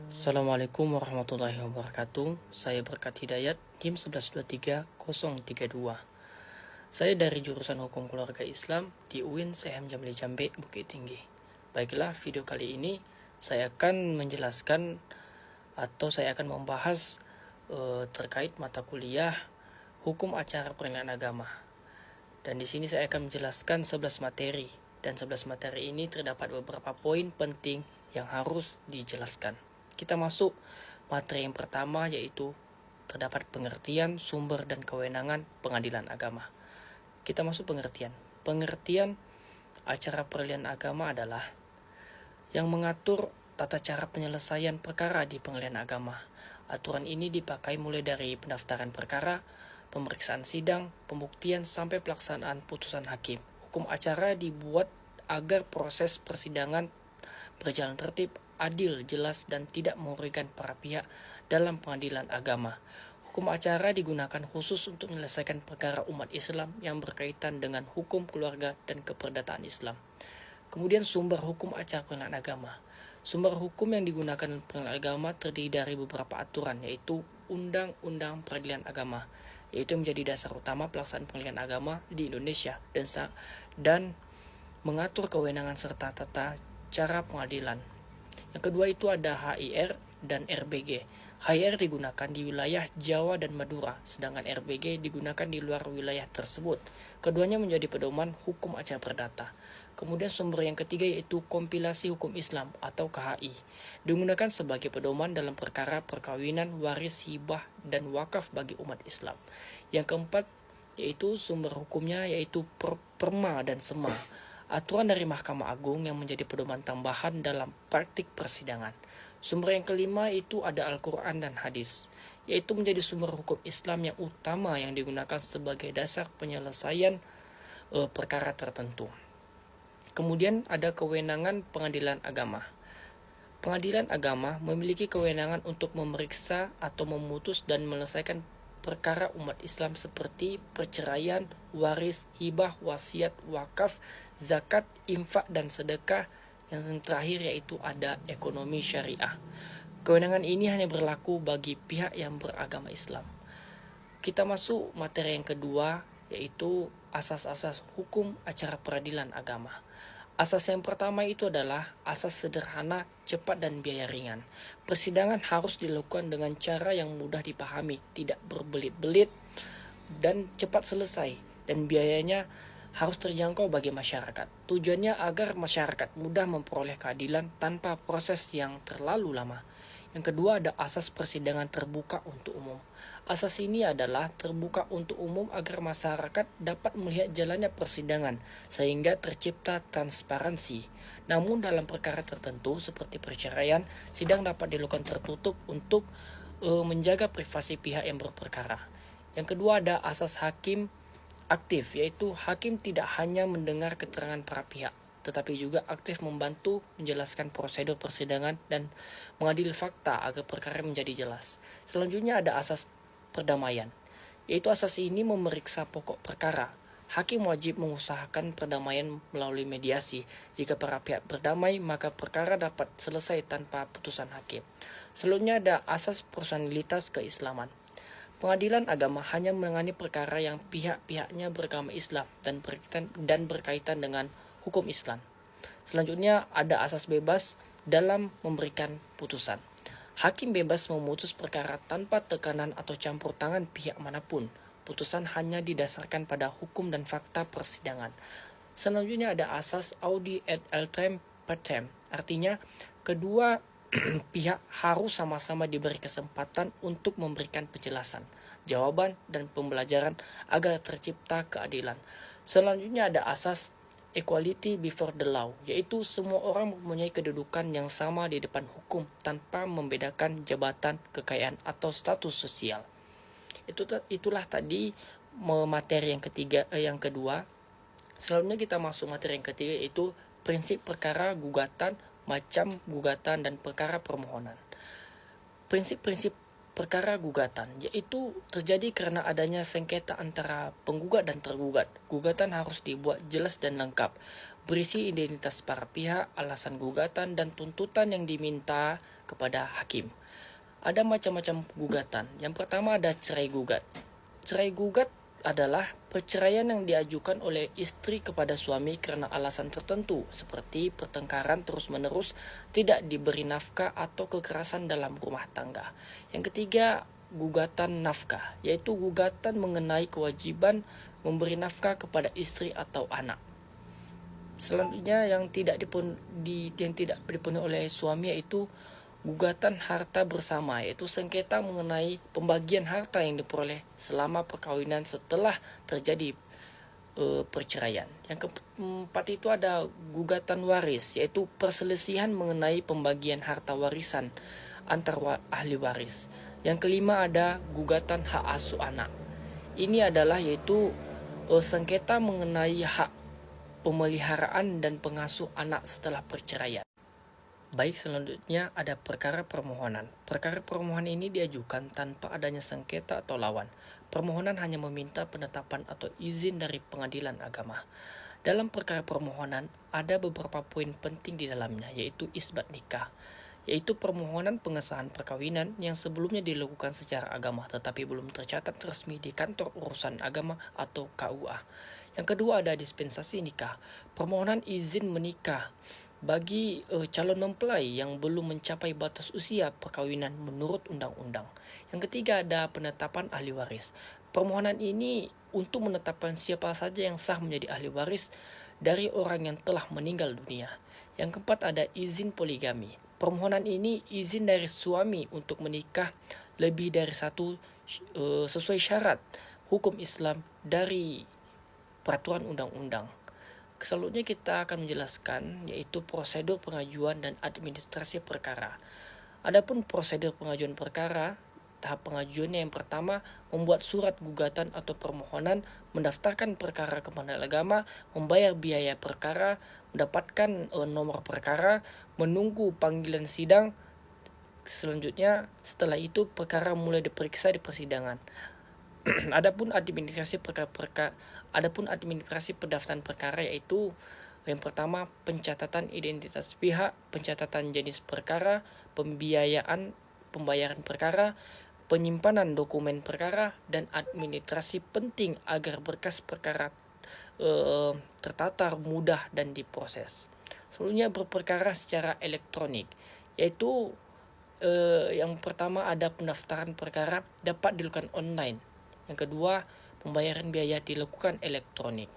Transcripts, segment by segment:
Assalamualaikum warahmatullahi wabarakatuh. Saya Berkat Hidayat, tim 1133032. Saya dari jurusan Hukum Keluarga Islam di UIN SEM Jamil Jambe, Bukit Tinggi. Baiklah, video kali ini saya akan menjelaskan atau saya akan membahas terkait mata kuliah Hukum Acara Peradilan Agama. Dan di sini saya akan menjelaskan 11 materi, dan 11 materi ini terdapat beberapa poin penting yang harus dijelaskan. Kita masuk materi yang pertama, yaitu terdapat pengertian, sumber, dan kewenangan pengadilan agama. Kita masuk pengertian. Pengertian acara peradilan agama adalah yang mengatur tata cara penyelesaian perkara di pengadilan agama. Aturan ini dipakai mulai dari pendaftaran perkara, pemeriksaan sidang, pembuktian, sampai pelaksanaan putusan hakim. Hukum acara dibuat agar proses persidangan berjalan tertib, adil, jelas, dan tidak merugikan para pihak dalam pengadilan agama. Hukum acara digunakan khusus untuk menyelesaikan perkara umat Islam yang berkaitan dengan hukum keluarga dan keperdataan Islam. Kemudian sumber hukum acara pengadilan agama. Sumber hukum yang digunakan dalam pengadilan agama terdiri dari beberapa aturan, yaitu Undang-Undang Peradilan Agama, yaitu menjadi dasar utama pelaksanaan pengadilan agama di Indonesia dan mengatur kewenangan serta tata cara pengadilan. Yang kedua itu ada HIR dan RBG. HIR digunakan di wilayah Jawa dan Madura, sedangkan RBG digunakan di luar wilayah tersebut. Keduanya menjadi pedoman hukum acara perdata. Kemudian sumber yang ketiga yaitu Kompilasi Hukum Islam atau KHI. Digunakan sebagai pedoman dalam perkara perkawinan, waris, hibah, dan wakaf bagi umat Islam. Yang keempat yaitu sumber hukumnya yaitu Perma dan Sema. Aturan dari Mahkamah Agung yang menjadi pedoman tambahan dalam praktik persidangan. Sumber yang kelima itu ada Al-Quran dan Hadis, yaitu menjadi sumber hukum Islam yang utama yang digunakan sebagai dasar penyelesaian perkara tertentu. Kemudian ada kewenangan pengadilan agama. Pengadilan agama memiliki kewenangan untuk memeriksa atau memutus dan menyelesaikan perkara umat Islam seperti perceraian, waris, hibah, wasiat, wakaf, zakat, infak, dan sedekah. Yang terakhir yaitu ada ekonomi syariah. Kewenangan ini hanya berlaku bagi pihak yang beragama Islam. Kita masuk materi yang kedua, yaitu asas-asas hukum acara peradilan agama. Asas yang pertama itu adalah asas sederhana, cepat, dan biaya ringan. Persidangan harus dilakukan dengan cara yang mudah dipahami, tidak berbelit-belit, dan cepat selesai, dan biayanya harus terjangkau bagi masyarakat. Tujuannya agar masyarakat mudah memperoleh keadilan tanpa proses yang terlalu lama. Yang kedua ada asas persidangan terbuka untuk umum. Asas ini adalah terbuka untuk umum agar masyarakat dapat melihat jalannya persidangan sehingga tercipta transparansi. Namun dalam perkara tertentu seperti perceraian, sidang dapat dilakukan tertutup untuk menjaga privasi pihak yang berperkara. Yang kedua ada asas hakim aktif, yaitu hakim tidak hanya mendengar keterangan para pihak, tetapi juga aktif membantu menjelaskan prosedur persidangan dan mengadili fakta agar perkara menjadi jelas. Selanjutnya ada asas perdamaian, yaitu asas ini memeriksa pokok perkara. Hakim wajib mengusahakan perdamaian melalui mediasi. Jika para pihak berdamai, maka perkara dapat selesai tanpa putusan hakim. Selanjutnya ada asas personalitas keislaman. Pengadilan agama hanya menangani perkara yang pihak-pihaknya beragama Islam dan berkaitan dengan hukum Islam. Selanjutnya ada asas bebas dalam memberikan putusan. Hakim bebas memutus perkara tanpa tekanan atau campur tangan pihak manapun. Putusan hanya didasarkan pada hukum dan fakta persidangan. Selanjutnya ada asas audi et alteram partem. Artinya kedua pihak harus sama-sama diberi kesempatan untuk memberikan penjelasan, jawaban, dan pembelajaran agar tercipta keadilan. Selanjutnya ada asas equality before the law, yaitu semua orang mempunyai kedudukan yang sama di depan hukum tanpa membedakan jabatan, kekayaan, atau status sosial. Itulah tadi materi yang kedua. Selanjutnya kita masuk materi yang ketiga, yaitu prinsip perkara, gugatan, macam gugatan, dan perkara permohonan. Prinsip-prinsip perkara gugatan, yaitu terjadi karena adanya sengketa antara penggugat dan tergugat. Gugatan harus dibuat jelas dan lengkap. berisi identitas para pihak, alasan gugatan, dan tuntutan yang diminta kepada hakim. Ada macam-macam gugatan. Yang pertama ada cerai gugat. Cerai gugat adalah perceraian yang diajukan oleh istri kepada suami karena alasan tertentu seperti pertengkaran terus-menerus, tidak diberi nafkah, atau kekerasan dalam rumah tangga. Yang ketiga, gugatan nafkah, yaitu gugatan mengenai kewajiban memberi nafkah kepada istri atau anak. Selanjutnya yang tidak dipenuhi oleh suami yaitu gugatan harta bersama, yaitu sengketa mengenai pembagian harta yang diperoleh selama perkawinan setelah terjadi perceraian. Yang keempat itu ada gugatan waris, yaitu perselisihan mengenai pembagian harta warisan antar ahli waris. Yang kelima ada gugatan hak asuh anak. Ini adalah yaitu sengketa mengenai hak pemeliharaan dan pengasuh anak setelah perceraian. Baik, selanjutnya ada perkara permohonan. Perkara permohonan ini diajukan tanpa adanya sengketa atau lawan. Permohonan hanya meminta penetapan atau izin dari pengadilan agama. Dalam perkara permohonan ada beberapa poin penting di dalamnya, yaitu isbat nikah, yaitu permohonan pengesahan perkawinan yang sebelumnya dilakukan secara agama tetapi belum tercatat resmi di kantor urusan agama atau KUA. Yang kedua ada dispensasi nikah, permohonan izin menikah bagi calon mempelai yang belum mencapai batas usia perkawinan menurut undang-undang. Yang ketiga ada penetapan ahli waris. Permohonan ini untuk menetapkan siapa saja yang sah menjadi ahli waris dari orang yang telah meninggal dunia. Yang keempat ada izin poligami. Permohonan ini izin dari suami untuk menikah lebih dari satu sesuai syarat hukum Islam dari peraturan undang-undang. Selanjutnya kita akan menjelaskan yaitu prosedur pengajuan dan administrasi perkara. Adapun prosedur pengajuan perkara, tahap pengajuannya yang pertama membuat surat gugatan atau permohonan, mendaftarkan perkara ke Pengadilan Agama, membayar biaya perkara, mendapatkan nomor perkara, menunggu panggilan sidang. Selanjutnya setelah itu perkara mulai diperiksa di persidangan. Adapun administrasi pendaftaran perkara yaitu yang pertama pencatatan identitas pihak, pencatatan jenis perkara, pembayaran perkara, penyimpanan dokumen perkara, dan administrasi penting agar berkas perkara tertata mudah dan diproses. Selanjutnya berperkara secara elektronik, yaitu yang pertama ada pendaftaran perkara dapat dilakukan online. Yang kedua, pembayaran biaya dilakukan elektronik.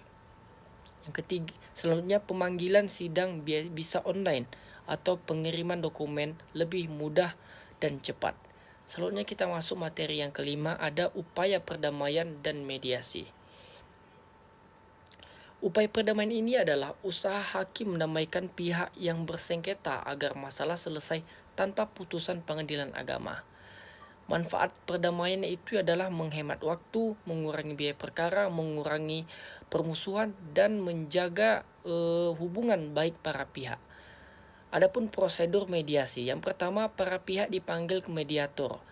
Yang ketiga, selanjutnya pemanggilan sidang bisa online atau pengiriman dokumen lebih mudah dan cepat. Selanjutnya kita masuk materi yang kelima, ada upaya perdamaian dan mediasi. Upaya perdamaian ini adalah usaha hakim mendamaikan pihak yang bersengketa agar masalah selesai tanpa putusan pengadilan agama. Manfaat perdamaian itu adalah menghemat waktu, mengurangi biaya perkara, mengurangi permusuhan, dan menjaga hubungan baik para pihak. Adapun prosedur mediasi, yang pertama para pihak dipanggil ke mediator.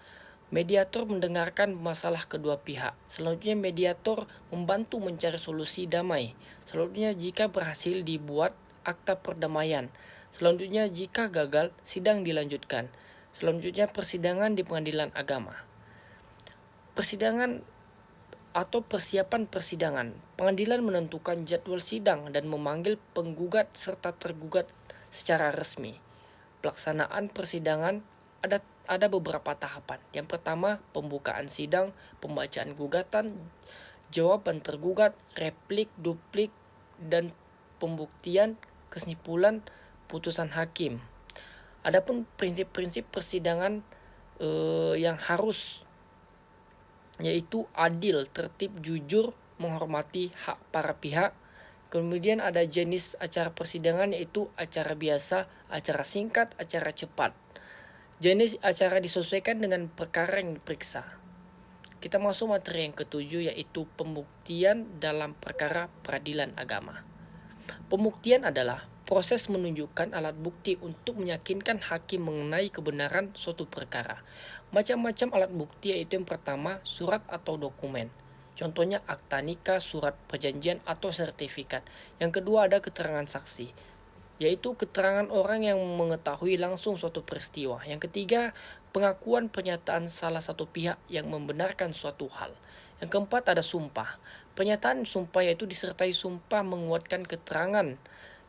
Mediator mendengarkan masalah kedua pihak. Selanjutnya mediator membantu mencari solusi damai. Selanjutnya jika berhasil dibuat akta perdamaian. Selanjutnya jika gagal, sidang dilanjutkan. Selanjutnya persidangan di Pengadilan Agama. Persidangan atau persiapan persidangan. Pengadilan menentukan jadwal sidang dan memanggil penggugat serta tergugat secara resmi. Pelaksanaan persidangan ada beberapa tahapan. Yang pertama, pembukaan sidang, pembacaan gugatan, jawaban tergugat, replik, duplik, dan pembuktian, kesimpulan, putusan hakim. Adapun prinsip-prinsip persidangan yang harus yaitu adil, tertib, jujur, menghormati hak para pihak. Kemudian ada jenis acara persidangan yaitu acara biasa, acara singkat, acara cepat. Jenis acara disesuaikan dengan perkara yang diperiksa. Kita masuk materi yang ketujuh yaitu pembuktian dalam perkara peradilan agama. Pembuktian adalah proses menunjukkan alat bukti untuk meyakinkan hakim mengenai kebenaran suatu perkara. Macam-macam alat bukti yaitu yang pertama surat atau dokumen. Contohnya akta nikah, surat perjanjian, atau sertifikat. Yang kedua ada keterangan saksi, yaitu keterangan orang yang mengetahui langsung suatu peristiwa. Yang ketiga, pengakuan pernyataan salah satu pihak yang membenarkan suatu hal. Yang keempat ada sumpah. Pernyataan sumpah yaitu disertai sumpah menguatkan keterangan.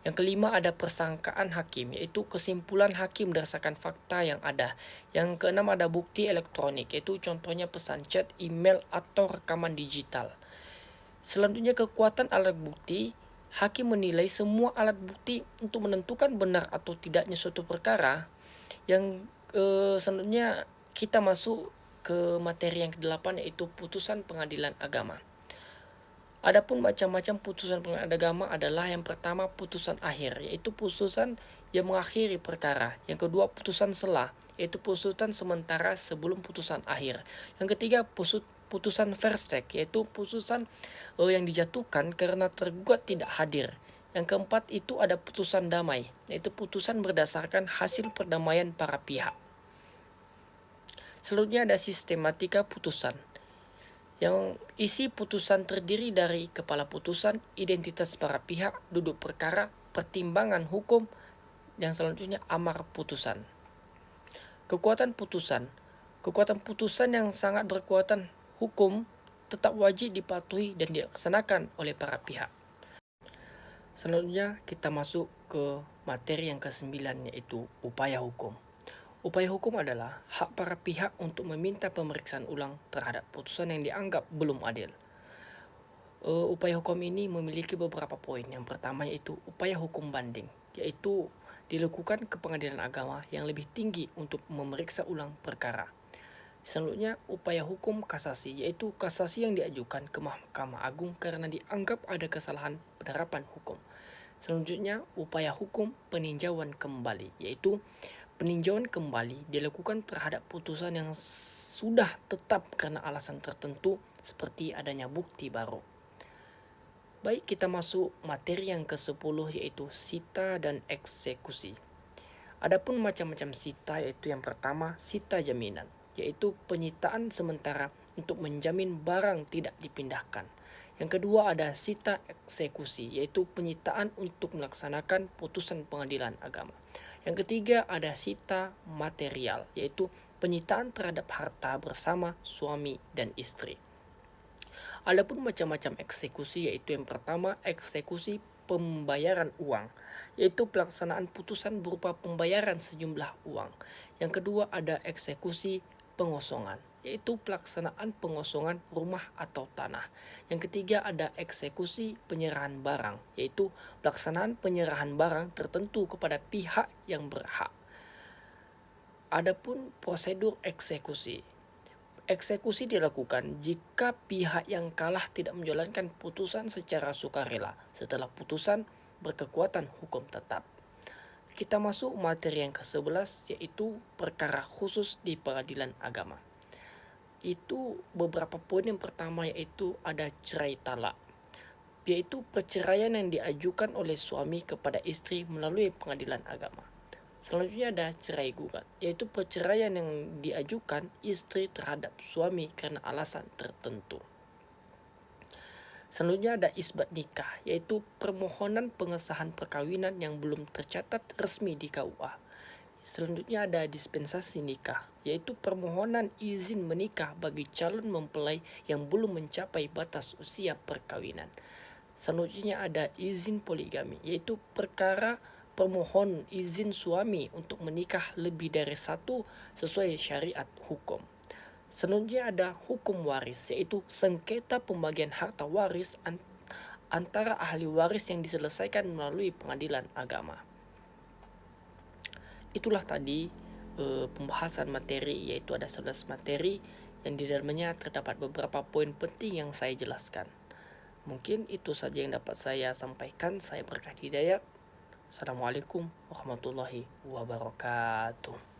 Yang kelima ada persangkaan hakim, yaitu kesimpulan hakim berdasarkan fakta yang ada. Yang keenam ada bukti elektronik, yaitu contohnya pesan chat, email, atau rekaman digital. Selanjutnya kekuatan alat bukti. Hakim menilai semua alat bukti untuk menentukan benar atau tidaknya suatu perkara. Yang selanjutnya kita masuk ke materi yang ke-8, yaitu putusan pengadilan agama. Adapun macam-macam putusan pengadilan agama adalah yang pertama putusan akhir, yaitu putusan yang mengakhiri perkara. Yang kedua putusan sela, yaitu putusan sementara sebelum putusan akhir. Yang ketiga putusan verstek, yaitu putusan yang dijatuhkan karena tergugat tidak hadir. Yang keempat itu ada putusan damai, yaitu putusan berdasarkan hasil perdamaian para pihak. Selanjutnya ada sistematika putusan, yang isi putusan terdiri dari kepala putusan, identitas para pihak, duduk perkara, pertimbangan hukum, yang selanjutnya amar putusan. Kekuatan putusan. Kekuatan putusan yang sangat berkekuatan hukum tetap wajib dipatuhi dan dilaksanakan oleh para pihak. Selanjutnya kita masuk ke materi yang ke-9, yaitu upaya hukum. Upaya hukum adalah hak para pihak untuk meminta pemeriksaan ulang terhadap putusan yang dianggap belum adil. Upaya hukum ini memiliki beberapa poin. Yang pertama yaitu upaya hukum banding, yaitu dilakukan ke pengadilan agama yang lebih tinggi untuk memeriksa ulang perkara. Selanjutnya upaya hukum kasasi, yaitu kasasi yang diajukan ke Mahkamah Agung karena dianggap ada kesalahan penerapan hukum. Selanjutnya upaya hukum peninjauan kembali, yaitu peninjauan kembali dilakukan terhadap putusan yang sudah tetap karena alasan tertentu seperti adanya bukti baru. Baik, kita masuk materi yang ke-10, yaitu sita dan eksekusi. Adapun macam-macam sita, yaitu yang pertama sita jaminan, yaitu penyitaan sementara untuk menjamin barang tidak dipindahkan. Yang kedua ada sita eksekusi, yaitu penyitaan untuk melaksanakan putusan pengadilan agama. Yang ketiga ada sita material, yaitu penyitaan terhadap harta bersama suami dan istri. Adapun macam-macam eksekusi, yaitu yang pertama eksekusi pembayaran uang, yaitu pelaksanaan putusan berupa pembayaran sejumlah uang. Yang kedua ada eksekusi pengosongan, yaitu pelaksanaan pengosongan rumah atau tanah. Yang ketiga ada eksekusi penyerahan barang, yaitu pelaksanaan penyerahan barang tertentu kepada pihak yang berhak. Adapun prosedur eksekusi. Eksekusi dilakukan jika pihak yang kalah tidak menjalankan putusan secara sukarela setelah putusan berkekuatan hukum tetap. Kita masuk materi yang ke-11, yaitu perkara khusus di pengadilan agama. Itu beberapa poin. Yang pertama yaitu ada cerai talak, yaitu perceraian yang diajukan oleh suami kepada istri melalui pengadilan agama. Selanjutnya ada cerai gugat, yaitu perceraian yang diajukan istri terhadap suami karena alasan tertentu. Selanjutnya ada isbat nikah, yaitu permohonan pengesahan perkawinan yang belum tercatat resmi di KUA. Selanjutnya ada dispensasi nikah, yaitu permohonan izin menikah bagi calon mempelai yang belum mencapai batas usia perkawinan. Selanjutnya ada izin poligami, yaitu perkara permohon izin suami untuk menikah lebih dari satu sesuai syariat hukum. Selanjutnya ada hukum waris, yaitu sengketa pembagian harta waris antara ahli waris yang diselesaikan melalui pengadilan agama. Itulah tadi pembahasan materi, yaitu ada 11 materi yang di dalamnya terdapat beberapa poin penting yang saya jelaskan. Mungkin itu saja yang dapat saya sampaikan. Saya Berkah Hidayat. Assalamualaikum warahmatullahi wabarakatuh.